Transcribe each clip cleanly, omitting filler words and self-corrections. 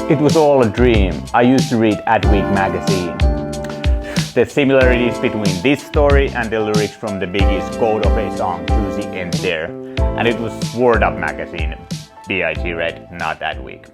It was all a dream. I used to read Adweek magazine. The similarities between this story and the lyrics from the biggest Code of a song Juicy end there. And it was Word Up magazine. B.I.G. read, not Adweek.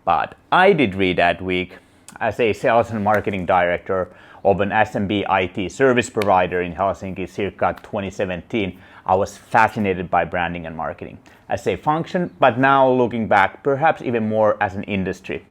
But I did read Adweek as a sales and marketing director of an SMB IT service provider in Helsinki circa 2017. I was fascinated by branding and marketing as a function, but now looking back, perhaps even more as an industry.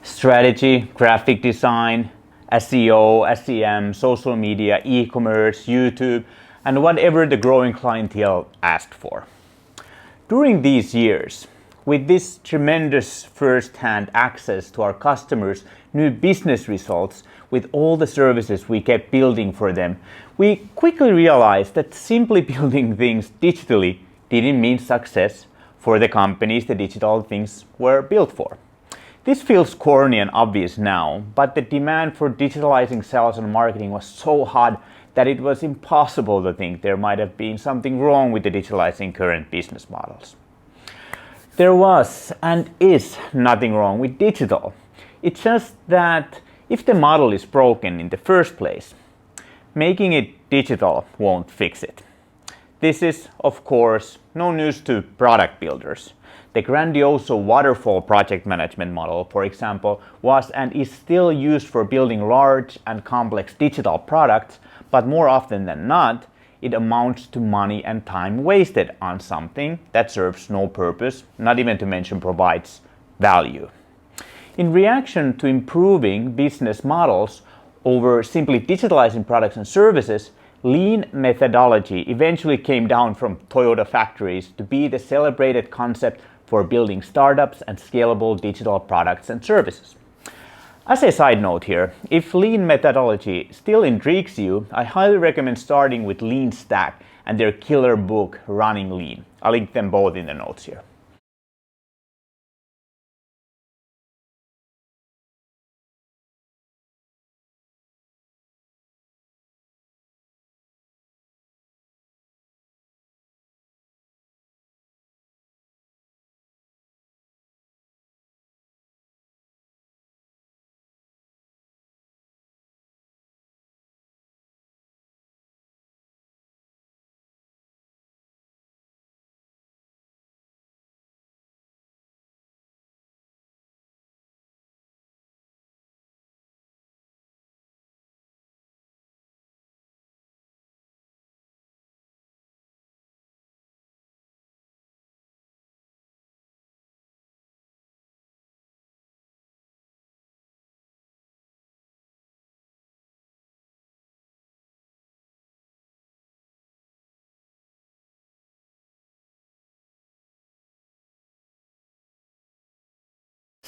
Strategy, graphic design, SEO, SEM, social media, e-commerce, YouTube, and whatever the growing clientele asked for. During these years, with this tremendous first-hand access to our customers' new business results, with all the services we kept building for them, we quickly realized that simply building things digitally didn't mean success for the companies the digital things were built for. This feels corny and obvious now, but the demand for digitalizing sales and marketing was so hot that it was impossible to think there might have been something wrong with the digitalizing current business models. There was and is nothing wrong with digital. It's just that if the model is broken in the first place, making it digital won't fix it. This is, of course, no news to product builders. The grandiose waterfall project management model, for example, was and is still used for building large and complex digital products, but more often than not, it amounts to money and time wasted on something that serves no purpose, not even to mention provides value. In reaction to improving business models over simply digitalizing products and services, lean methodology eventually came down from Toyota factories to be the celebrated concept for building startups and scalable digital products and services. As a side note here, if lean methodology still intrigues you, I highly recommend starting with Lean Stack and their killer book, Running Lean. I'll link them both in the notes here.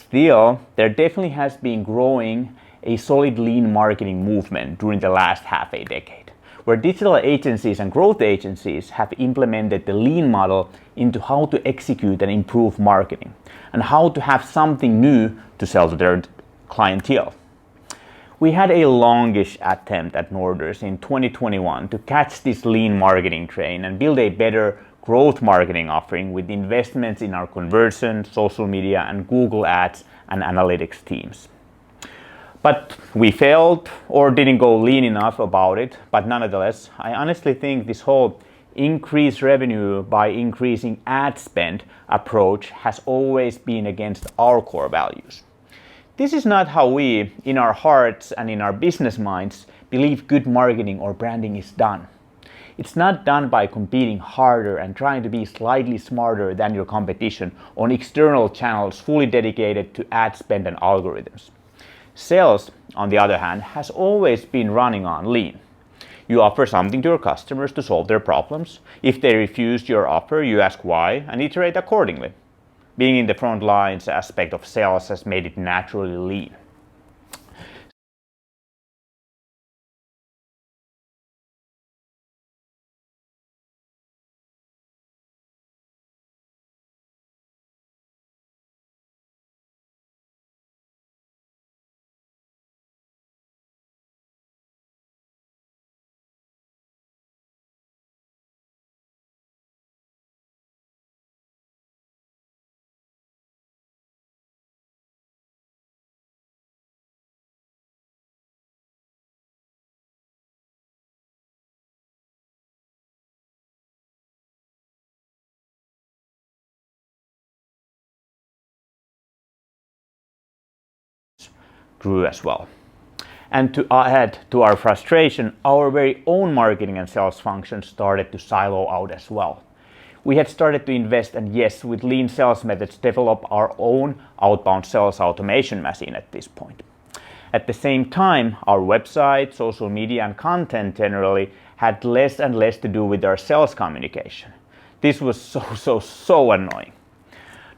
Still, there definitely has been growing a solid lean marketing movement during the last half a decade, where digital agencies and growth agencies have implemented the lean model into how to execute and improve marketing, and how to have something new to sell to their clientele. We had a longish attempt at Norders in 2021 to catch this lean marketing train and build a better growth marketing offering with investments in our conversion, social media, and Google Ads and analytics teams. But we failed or didn't go lean enough about it. But nonetheless, I honestly think this whole increase revenue by increasing ad spend approach has always been against our core values. This is not how we, in our hearts and in our business minds, believe good marketing or branding is done. It's not done by competing harder and trying to be slightly smarter than your competition on external channels fully dedicated to ad spend and algorithms. Sales, on the other hand, has always been running on lean. You offer something to your customers to solve their problems. If they refuse your offer, you ask why and iterate accordingly. Being in the front lines aspect of sales has made it naturally lean. Grew as well. And to add to our frustration, our very own marketing and sales functions started to silo out as well. We had started to invest and yes, with lean sales methods, develop our own outbound sales automation machine at this point. At the same time, our website, social media and content generally had less and less to do with our sales communication. This was so annoying.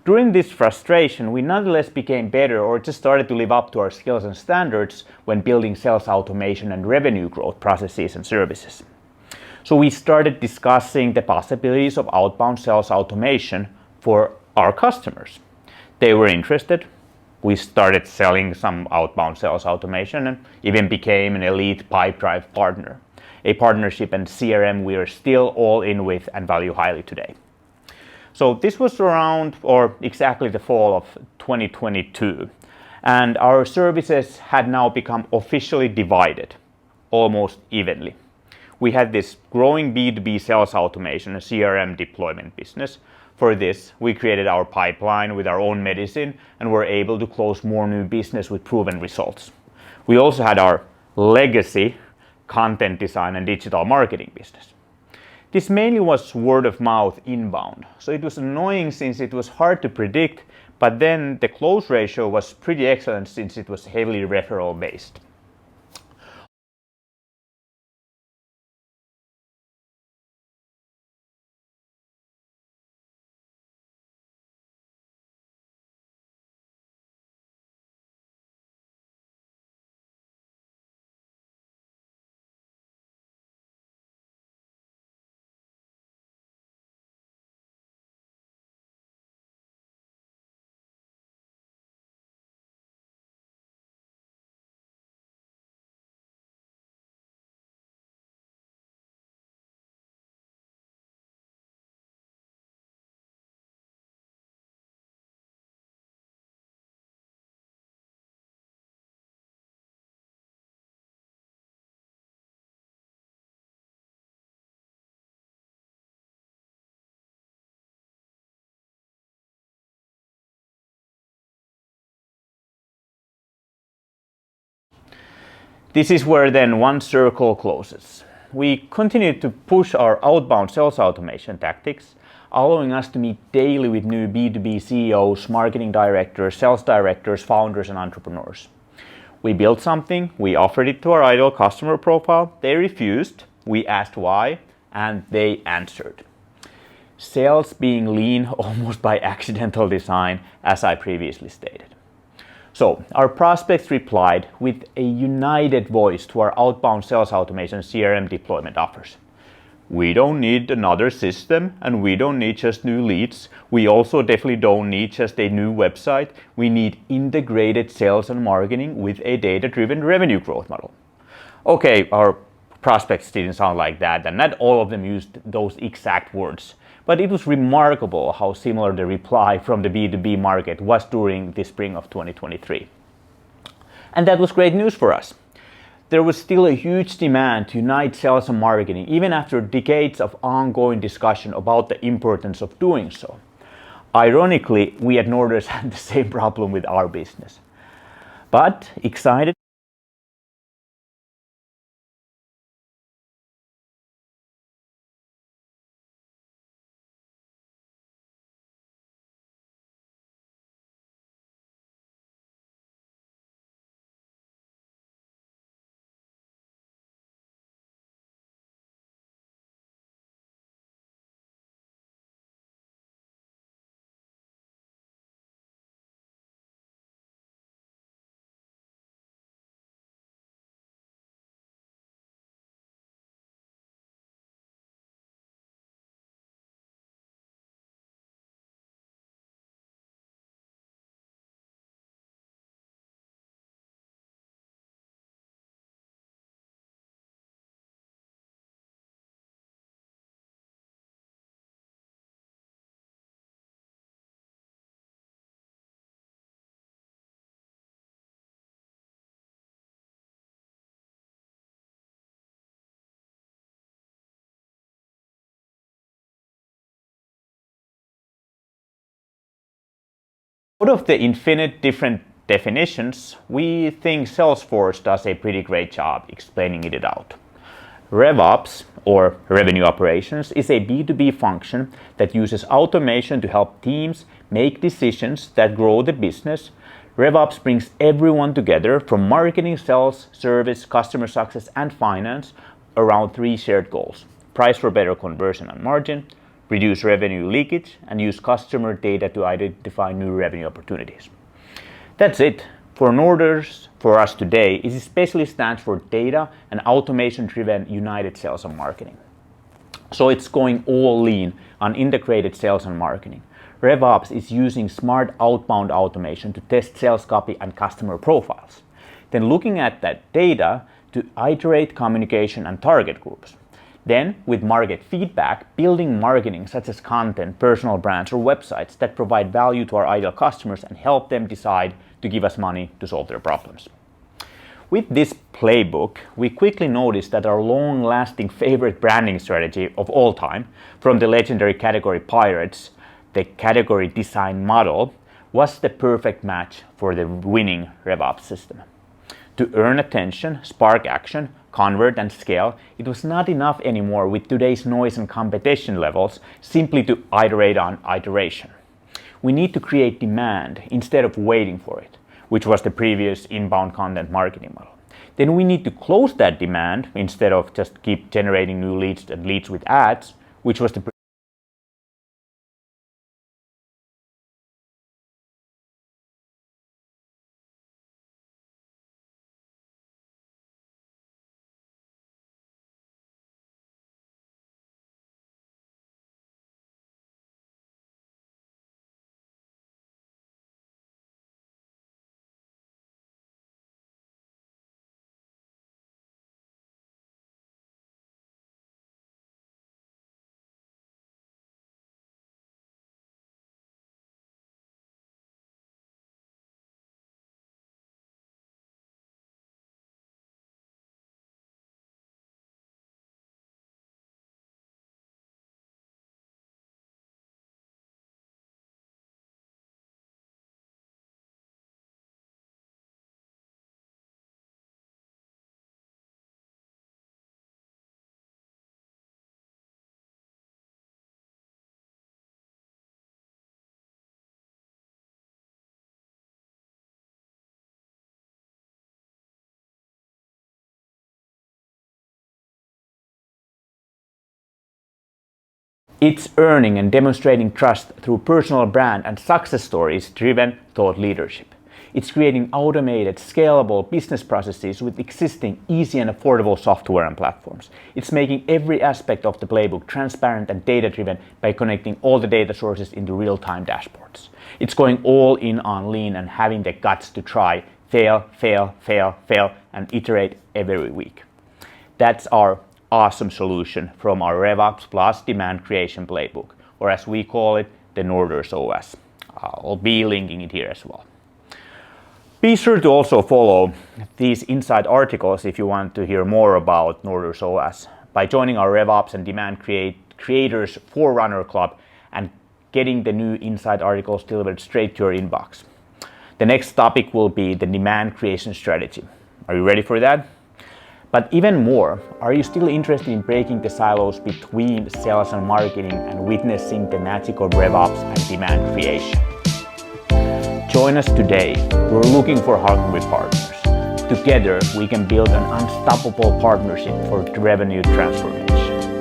During this frustration, we nonetheless became better or just started to live up to our skills and standards when building sales automation and revenue growth processes and services. So we started discussing the possibilities of outbound sales automation for our customers. They were interested. We started selling some outbound sales automation and even became an elite Pipedrive partner, a partnership and CRM we are still all in with and value highly today. So this was around or exactly the fall of 2022, and our services had now become officially divided almost evenly. We had this growing B2B sales automation and CRM deployment business. For this, we created our pipeline with our own medicine and were able to close more new business with proven results. We also had our legacy content design and digital marketing business. This mainly was word of mouth inbound, so it was annoying since it was hard to predict, but then the close ratio was pretty excellent since it was heavily referral based. This is where then one circle closes. We continued to push our outbound sales automation tactics, allowing us to meet daily with new B2B CEOs, marketing directors, sales directors, founders, and entrepreneurs. We built something, we offered it to our ideal customer profile, they refused, we asked why, and they answered. Sales being lean almost by accidental design, as I previously stated. So our prospects replied with a united voice to our outbound sales automation CRM deployment offers. We don't need another system and we don't need just new leads. We also definitely don't need just a new website. We need integrated sales and marketing with a data-driven revenue growth model. Okay, our prospects didn't sound like that, and not all of them used those exact words. But it was remarkable how similar the reply from the B2B market was during the spring of 2023. And that was great news for us. There was still a huge demand to unite sales and marketing, even after decades of ongoing discussion about the importance of doing so. Ironically, we at Norders had the same problem with our business. But excited. Out of the infinite different definitions, we think Salesforce does a pretty great job explaining it out. RevOps, or revenue operations, is a B2B function that uses automation to help teams make decisions that grow the business. RevOps brings everyone together from marketing, sales, service, customer success, and finance around three shared goals: price for better conversion and margin, reduce revenue leakage, and use customer data to identify new revenue opportunities. That's it. For Norders, for us today, it especially stands for data and automation-driven united sales and marketing. So it's going all lean on integrated sales and marketing. RevOps is using smart outbound automation to test sales copy and customer profiles. Then looking at that data to iterate communication and target groups. Then, with market feedback, building marketing such as content, personal brands, or websites that provide value to our ideal customers and help them decide to give us money to solve their problems. With this playbook, we quickly noticed that our long-lasting favorite branding strategy of all time, from the legendary category Pirates, the category design model, was the perfect match for the winning RevOps system. To earn attention, spark action, convert, and scale, it was not enough anymore with today's noise and competition levels simply to iterate on iteration. We need to create demand instead of waiting for it, which was the previous inbound content marketing model. Then we need to close that demand instead of just keep generating new leads and leads with ads, which was the It's earning and demonstrating trust through personal brand and success stories driven thought leadership. It's creating automated, scalable business processes with existing, easy and affordable software and platforms. It's making every aspect of the playbook transparent and data-driven by connecting all the data sources into real-time dashboards. It's going all in on lean and having the guts to try, fail, fail, fail, fail, and iterate every week. That's our awesome solution from our RevOps plus demand creation playbook, or as we call it, the Norders OS. I'll be linking it here as well. Be sure to also follow these inside articles if you want to hear more about Norders OS by joining our RevOps and Demand Creators Forerunner Club and getting the new inside articles delivered straight to your inbox. The next topic will be the demand creation strategy. Are you ready for that? But even more, are you still interested in breaking the silos between sales and marketing and witnessing the magic of RevOps and demand creation? Join us today. We're looking for hungry partners. Together, we can build an unstoppable partnership for revenue transformation.